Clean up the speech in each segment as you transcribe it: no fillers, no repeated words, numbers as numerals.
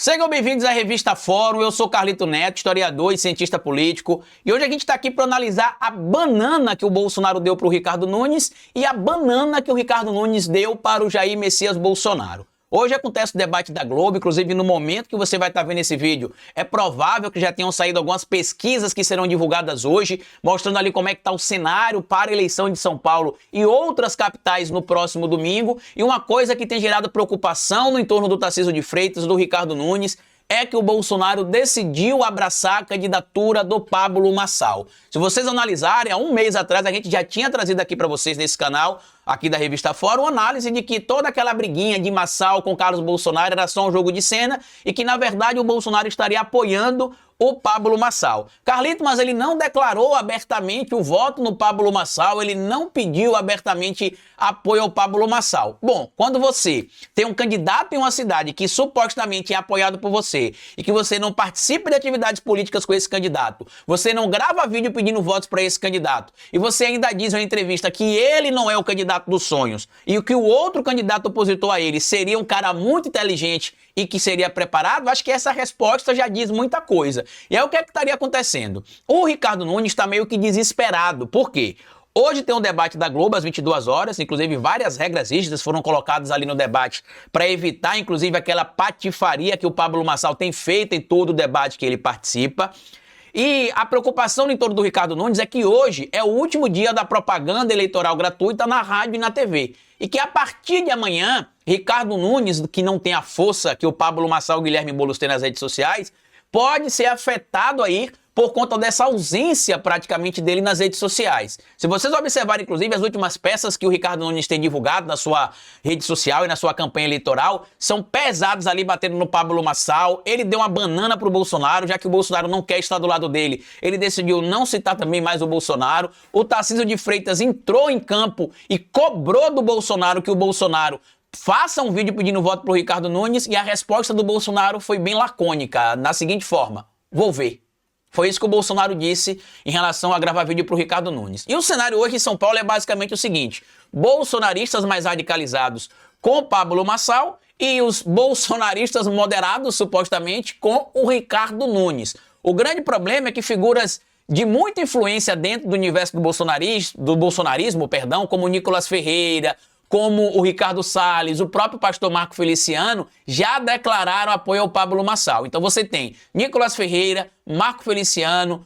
Sejam bem-vindos à Revista Fórum, eu sou Carlito Neto, historiador e cientista político, e hoje a gente está aqui para analisar a banana que o Bolsonaro deu para o Ricardo Nunes e a banana que o Ricardo Nunes deu para o Jair Messias Bolsonaro. Hoje acontece o debate da Globo, inclusive no momento que você vai estar vendo esse vídeo, é provável que já tenham saído algumas pesquisas que serão divulgadas hoje, mostrando ali como é que está o cenário para a eleição de São Paulo e outras capitais no próximo domingo. E uma coisa que tem gerado preocupação no entorno do Tarcísio de Freitas, do Ricardo Nunes, é que o Bolsonaro decidiu abraçar a candidatura do Pablo Marçal. Se vocês analisarem, há um mês atrás a gente já tinha trazido aqui para vocês nesse canal, aqui da Revista Fórum, uma análise de que toda aquela briguinha de Marçal com Carlos Bolsonaro era só um jogo de cena e que, na verdade, o Bolsonaro estaria apoiando o Pablo Marçal. Carlito, mas ele não declarou abertamente o voto no Pablo Marçal, ele não pediu abertamente apoio ao Pablo Marçal. Bom, quando você tem um candidato em uma cidade que supostamente é apoiado por você e que você não participa de atividades políticas com esse candidato, você não grava vídeo pedindo votos para esse candidato e você ainda diz em uma entrevista que ele não é o candidato dos sonhos e que o outro candidato opositor a ele seria um cara muito inteligente e que seria preparado, acho que essa resposta já diz muita coisa. E aí o que é que estaria acontecendo? O Ricardo Nunes está meio que desesperado. Por quê? Hoje tem um debate da Globo às 22 horas, inclusive várias regras rígidas foram colocadas ali no debate para evitar, inclusive, aquela patifaria que o Pablo Marçal tem feito em todo o debate que ele participa. E a preocupação no entorno do Ricardo Nunes é que hoje é o último dia da propaganda eleitoral gratuita na rádio e na TV. E que a partir de amanhã, Ricardo Nunes, que não tem a força que o Pablo Marçal e o Guilherme Boulos têm nas redes sociais, pode ser afetado aí por conta dessa ausência praticamente dele nas redes sociais. Se vocês observarem, inclusive, as últimas peças que o Ricardo Nunes tem divulgado na sua rede social e na sua campanha eleitoral, são pesados ali batendo no Pablo Marçal. Ele deu uma banana pro Bolsonaro, já que o Bolsonaro não quer estar do lado dele. Ele decidiu não citar também mais o Bolsonaro. O Tarcísio de Freitas entrou em campo e cobrou do Bolsonaro que o Bolsonaro faça um vídeo pedindo voto pro Ricardo Nunes, e a resposta do Bolsonaro foi bem lacônica, na seguinte forma: vou ver. Foi isso que o Bolsonaro disse em relação a gravar vídeo pro Ricardo Nunes. E o cenário hoje em São Paulo é basicamente o seguinte: bolsonaristas mais radicalizados com Pablo Marçal e os bolsonaristas moderados, supostamente, com o Ricardo Nunes. O grande problema é que figuras de muita influência dentro do universo do bolsonarismo, como Nicolas Ferreira, como o Ricardo Salles, o próprio pastor Marco Feliciano, já declararam apoio ao Pablo Marçal. Então você tem Nicolas Ferreira, Marco Feliciano,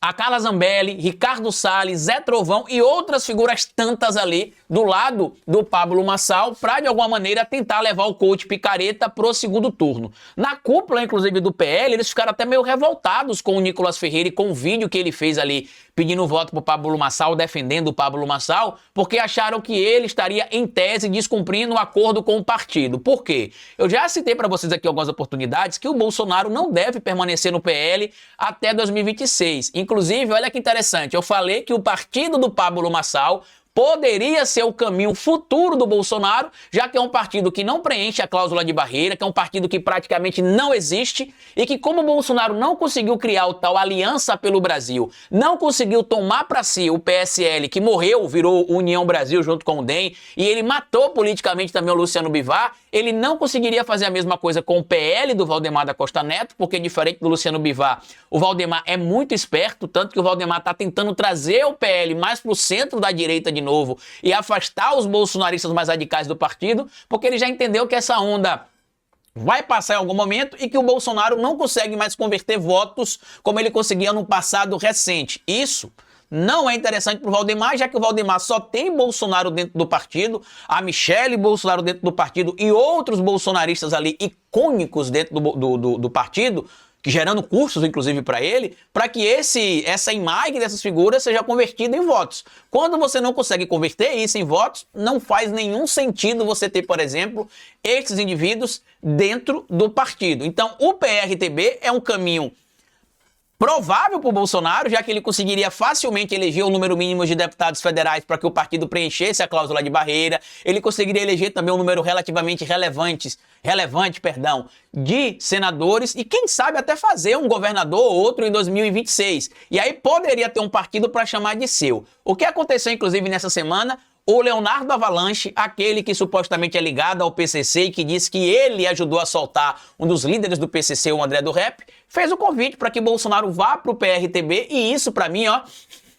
a Carla Zambelli, Ricardo Salles, Zé Trovão e outras figuras tantas ali do lado do Pablo Marçal para, de alguma maneira, tentar levar o coach picareta pro segundo turno. Na cúpula, inclusive, do PL, eles ficaram até meio revoltados com o Nicolas Ferreira e com o vídeo que ele fez ali pedindo voto pro Pablo Marçal, defendendo o Pablo Marçal, porque acharam que ele estaria, em tese, descumprindo o acordo com o partido. Por quê? Eu já citei para vocês aqui algumas oportunidades que o Bolsonaro não deve permanecer no PL até 2026. Inclusive, olha que interessante, eu falei que o partido do Pablo Marçal poderia ser o caminho futuro do Bolsonaro, já que é um partido que não preenche a cláusula de barreira, que é um partido que praticamente não existe e que, como o Bolsonaro não conseguiu criar o tal Aliança pelo Brasil, não conseguiu tomar para si o PSL, que morreu, virou União Brasil junto com o DEM, e ele matou politicamente também o Luciano Bivar, ele não conseguiria fazer a mesma coisa com o PL do Valdemar da Costa Neto, porque, diferente do Luciano Bivar, o Valdemar é muito esperto, tanto que o Valdemar está tentando trazer o PL mais para o centro da direita de novo e afastar os bolsonaristas mais radicais do partido, porque ele já entendeu que essa onda vai passar em algum momento e que o Bolsonaro não consegue mais converter votos como ele conseguia no passado recente. Isso não é interessante para o Valdemar, já que o Valdemar só tem Bolsonaro dentro do partido, a Michele Bolsonaro dentro do partido e outros bolsonaristas ali icônicos dentro do partido, gerando custos, inclusive, para ele, para que essa imagem dessas figuras seja convertida em votos. Quando você não consegue converter isso em votos, não faz nenhum sentido você ter, por exemplo, esses indivíduos dentro do partido. Então, o PRTB é um caminho provável para o Bolsonaro, já que ele conseguiria facilmente eleger o número mínimo de deputados federais para que o partido preenchesse a cláusula de barreira. Ele conseguiria eleger também um número relativamente relevante, de senadores e, quem sabe, até fazer um governador ou outro em 2026. E aí poderia ter um partido para chamar de seu. O que aconteceu, inclusive, nessa semana? o Leonardo Avalanche, aquele que supostamente é ligado ao PCC e que disse que ele ajudou a soltar um dos líderes do PCC, o André do Rap, fez o convite para que Bolsonaro vá para o PRTB e isso, para mim, ó,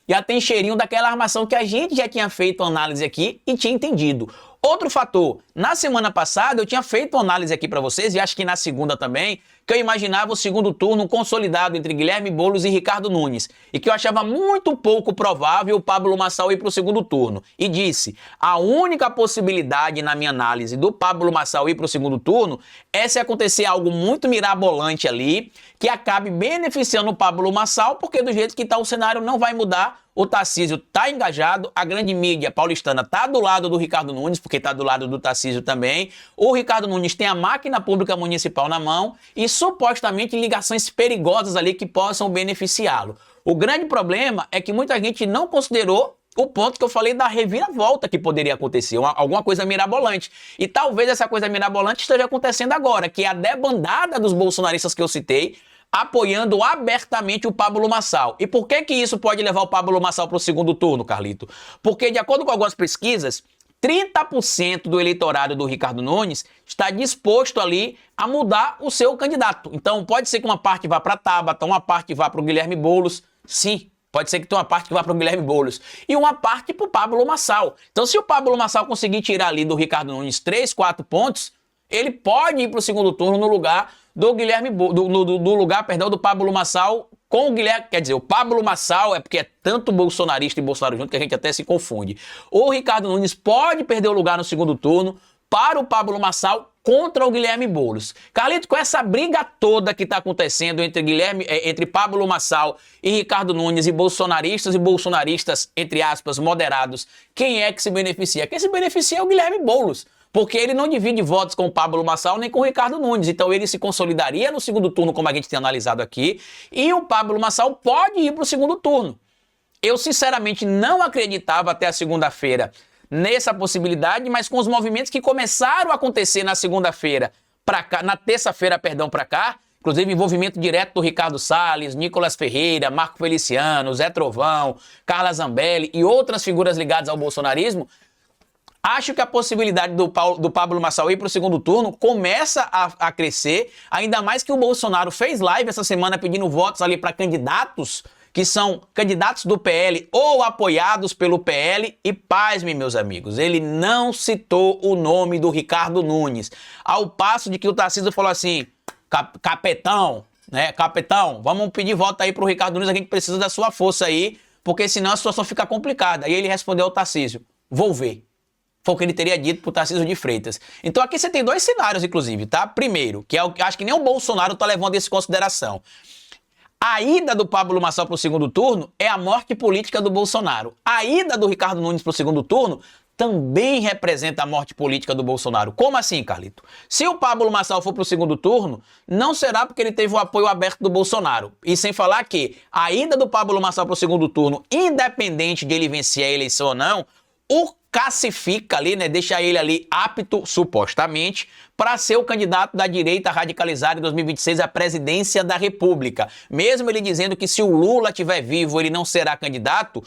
já tem cheirinho daquela armação que a gente já tinha feito análise aqui e tinha entendido. Outro fator, na semana passada eu tinha feito uma análise aqui para vocês, e acho que na segunda também, que eu imaginava o segundo turno consolidado entre Guilherme Boulos e Ricardo Nunes, e que eu achava muito pouco provável o Pablo Marçal ir para o segundo turno. E disse, a única possibilidade na minha análise do Pablo Marçal ir para o segundo turno é se acontecer algo muito mirabolante ali, que acabe beneficiando o Pablo Marçal, porque do jeito que está o cenário não vai mudar. O Tarcísio está engajado, a grande mídia paulistana está do lado do Ricardo Nunes, porque está do lado do Tarcísio também. O Ricardo Nunes tem a máquina pública municipal na mão e supostamente ligações perigosas ali que possam beneficiá-lo. O grande problema é que muita gente não considerou o ponto que eu falei da reviravolta que poderia acontecer, alguma coisa mirabolante. E talvez essa coisa mirabolante esteja acontecendo agora, que é a debandada dos bolsonaristas que eu citei, apoiando abertamente o Pablo Marçal. E por que que isso pode levar o Pablo Marçal para o segundo turno, Carlito? Porque, de acordo com algumas pesquisas, 30% do eleitorado do Ricardo Nunes está disposto ali a mudar o seu candidato. Então, pode ser que uma parte vá para a Tabata, uma parte vá para o Guilherme Boulos. Sim, pode ser que tenha uma parte que vá para o Guilherme Boulos e uma parte para o Pablo Marçal. Então, se o Pablo Marçal conseguir tirar ali do Ricardo Nunes 3, 4 pontos, ele pode ir para o segundo turno no lugar do Guilherme do Pablo Marçal com o Guilherme, quer dizer, o Pablo Marçal é porque é tanto bolsonarista e Bolsonaro junto que a gente até se confunde. O Ricardo Nunes pode perder o lugar no segundo turno para o Pablo Marçal contra o Guilherme Boulos. Carlito, com essa briga toda que está acontecendo entre Pablo Marçal e Ricardo Nunes e bolsonaristas, entre aspas, moderados, quem é que se beneficia? Quem se beneficia é o Guilherme Boulos. Porque ele não divide votos com o Pablo Marçal nem com o Ricardo Nunes. Então ele se consolidaria no segundo turno, como a gente tem analisado aqui, e o Pablo Marçal pode ir para o segundo turno. Eu, sinceramente, não acreditava até a segunda-feira nessa possibilidade, mas com os movimentos que começaram a acontecer na segunda-feira, na terça-feira, para cá, inclusive envolvimento direto do Ricardo Salles, Nicolas Ferreira, Marco Feliciano, Zé Trovão, Carla Zambelli e outras figuras ligadas ao bolsonarismo, acho que a possibilidade do Pablo Marçal ir para o segundo turno começa a crescer, ainda mais que o Bolsonaro fez live essa semana pedindo votos ali para candidatos que são candidatos do PL ou apoiados pelo PL e, pasme, meus amigos, ele não citou o nome do Ricardo Nunes, ao passo de que o Tarcísio falou assim, capitão, vamos pedir voto aí para o Ricardo Nunes, a gente precisa da sua força aí, porque senão a situação fica complicada. E ele respondeu ao Tarcísio, vou ver. Foi o que ele teria dito pro Tarcísio de Freitas. Então aqui você tem dois cenários, inclusive, tá? Primeiro, que é o que acho que nem o Bolsonaro tá levando isso em consideração. A ida do Pablo Marçal pro segundo turno é a morte política do Bolsonaro. A ida do Ricardo Nunes pro segundo turno também representa a morte política do Bolsonaro. Como assim, Carlito? Se o Pablo Marçal for pro segundo turno, não será porque ele teve o apoio aberto do Bolsonaro. E sem falar que a ida do Pablo Marçal pro segundo turno, independente de ele vencer a eleição ou não, o classifica ali, né, deixa ele ali apto, supostamente, para ser o candidato da direita radicalizada em 2026 à presidência da República. Mesmo ele dizendo que se o Lula estiver vivo, ele não será candidato,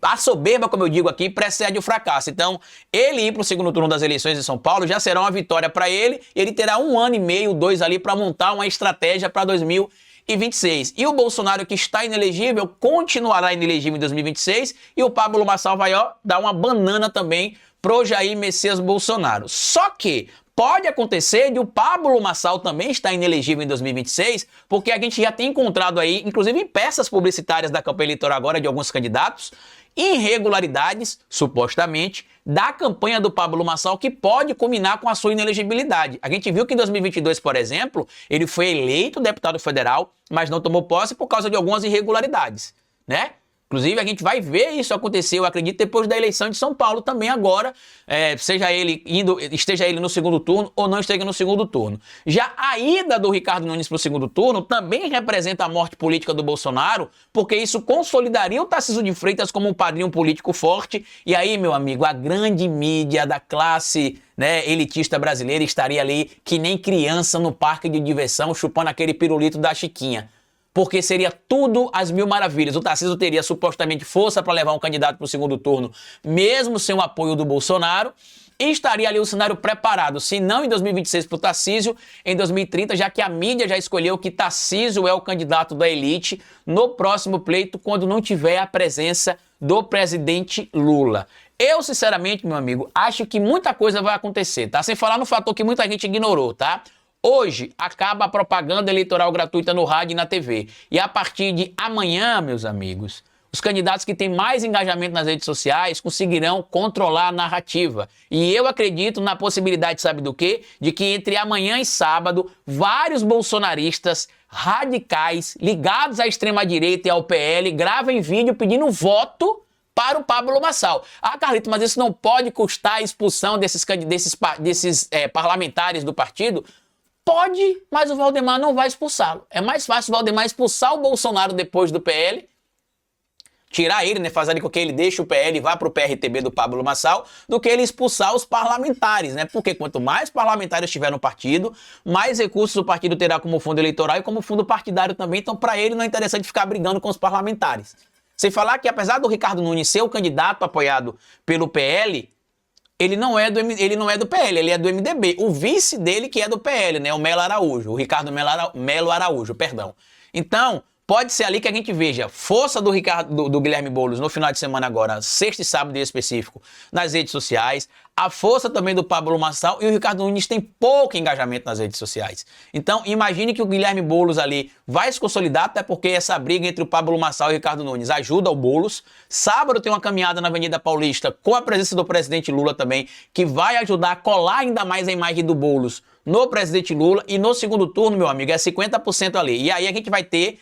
a soberba, como eu digo aqui, precede o fracasso. Então, ele ir para o segundo turno das eleições em São Paulo já será uma vitória para ele, ele terá 1 ano e meio, 2 ali para montar uma estratégia para 2026. E o Bolsonaro, que está inelegível, continuará inelegível em 2026 e o Pablo Marçal vai dar uma banana também pro Jair Messias Bolsonaro. Só que pode acontecer de o Pablo Marçal também estar inelegível em 2026, porque a gente já tem encontrado aí, inclusive em peças publicitárias da campanha eleitoral agora de alguns candidatos, irregularidades, supostamente, da campanha do Pablo Marçal que pode culminar com a sua inelegibilidade. A gente viu que em 2022, por exemplo, ele foi eleito deputado federal, mas não tomou posse por causa de algumas irregularidades, né? Inclusive, a gente vai ver isso acontecer, eu acredito, depois da eleição de São Paulo também agora, esteja ele no segundo turno ou não esteja no segundo turno. Já a ida do Ricardo Nunes para o segundo turno também representa a morte política do Bolsonaro, porque isso consolidaria o Tarcísio de Freitas como um padrinho político forte. E aí, meu amigo, a grande mídia da classe, né, elitista brasileira estaria ali que nem criança no parque de diversão chupando aquele pirulito da Chiquinha. porque seria tudo às mil maravilhas. O Tarcísio teria supostamente força para levar um candidato para o segundo turno, mesmo sem o apoio do Bolsonaro, e estaria ali o cenário preparado, se não em 2026 para o Tarcísio, em 2030, já que a mídia já escolheu que Tarcísio é o candidato da elite no próximo pleito, quando não tiver a presença do presidente Lula. Eu, sinceramente, meu amigo, acho que muita coisa vai acontecer, tá? Sem falar no fator que muita gente ignorou, tá? Hoje acaba a propaganda eleitoral gratuita no rádio e na TV. E a partir de amanhã, meus amigos, os candidatos que têm mais engajamento nas redes sociais conseguirão controlar a narrativa. E eu acredito na possibilidade, sabe do quê? De que entre amanhã e sábado, vários bolsonaristas radicais ligados à extrema-direita e ao PL gravem vídeo pedindo voto para o Pablo Marçal. Ah, Carlito, mas isso não pode custar a expulsão desses parlamentares do partido? Pode, mas o Valdemar não vai expulsá-lo. É mais fácil o Valdemar expulsar o Bolsonaro depois do PL, tirar ele, né, fazer com que ele deixe o PL e vá para o PRTB do Pablo Marçal, do que ele expulsar os parlamentares, né? Porque quanto mais parlamentares tiver no partido, mais recursos o partido terá como fundo eleitoral e como fundo partidário também. Então, para ele, não é interessante ficar brigando com os parlamentares. Sem falar que, apesar do Ricardo Nunes ser o candidato apoiado pelo PL, ele não é do PL, ele é do MDB. O vice dele que é do PL, né? O Melo Araújo, o Ricardo Melo Araújo, perdão. Então, pode ser ali que a gente veja força do Guilherme Boulos no final de semana agora, sexta e sábado em específico, nas redes sociais, a força também do Pablo Marçal, e o Ricardo Nunes tem pouco engajamento nas redes sociais. Então, imagine que o Guilherme Boulos ali vai se consolidar, até porque essa briga entre o Pablo Marçal e o Ricardo Nunes ajuda o Boulos. Sábado tem uma caminhada na Avenida Paulista com a presença do presidente Lula também, que vai ajudar a colar ainda mais a imagem do Boulos no presidente Lula. E no segundo turno, meu amigo, é 50% ali. E aí a gente vai ter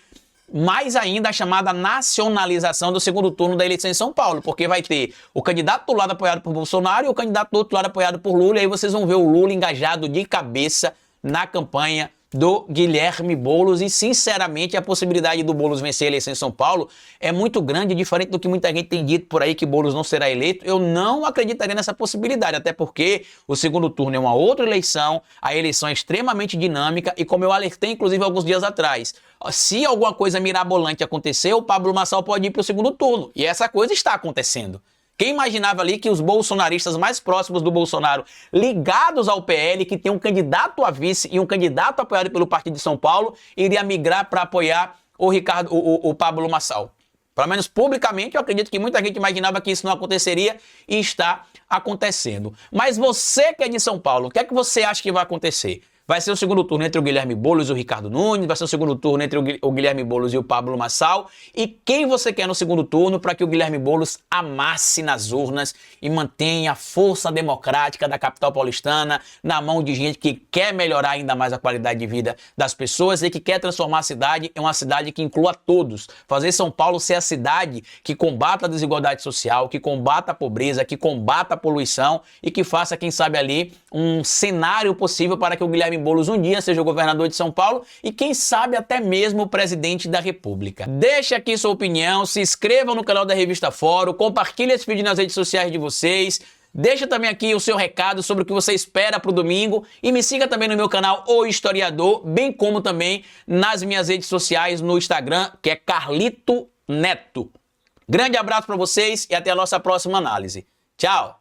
mais ainda a chamada nacionalização do segundo turno da eleição em São Paulo, porque vai ter o candidato do lado apoiado por Bolsonaro e o candidato do outro lado apoiado por Lula, e aí vocês vão ver o Lula engajado de cabeça na campanha do Guilherme Boulos, e sinceramente a possibilidade do Boulos vencer a eleição em São Paulo é muito grande, diferente do que muita gente tem dito por aí que Boulos não será eleito. Eu não acreditaria nessa possibilidade, até porque o segundo turno é uma outra eleição, a eleição é extremamente dinâmica, e como eu alertei inclusive alguns dias atrás, se alguma coisa mirabolante acontecer, o Pablo Marçal pode ir para o segundo turno, e essa coisa está acontecendo. Quem imaginava ali que os bolsonaristas mais próximos do Bolsonaro, ligados ao PL, que tem um candidato a vice e um candidato apoiado pelo Partido de São Paulo, iria migrar para apoiar o Pablo Marçal? Pelo menos publicamente, eu acredito que muita gente imaginava que isso não aconteceria, e está acontecendo. Mas você que é de São Paulo, o que é que você acha que vai acontecer? Vai ser o segundo turno entre o Guilherme Boulos e o Ricardo Nunes, vai ser o segundo turno entre o Guilherme Boulos e o Pablo Marçal. E quem você quer no segundo turno para que o Guilherme Boulos amasse nas urnas e mantenha a força democrática da capital paulistana na mão de gente que quer melhorar ainda mais a qualidade de vida das pessoas e que quer transformar a cidade em uma cidade que inclua todos. Fazer São Paulo ser a cidade que combata a desigualdade social, que combata a pobreza, que combata a poluição e que faça, quem sabe ali, um cenário possível para que o Guilherme Boulos um dia seja o governador de São Paulo e quem sabe até mesmo o presidente da República. Deixe aqui sua opinião, se inscreva no canal da Revista Fórum, compartilhe esse vídeo nas redes sociais de vocês, deixa também aqui o seu recado sobre o que você espera para o domingo e me siga também no meu canal O Historiador, bem como também nas minhas redes sociais no Instagram, que é Carlito Neto. Grande abraço para vocês e até a nossa próxima análise. Tchau!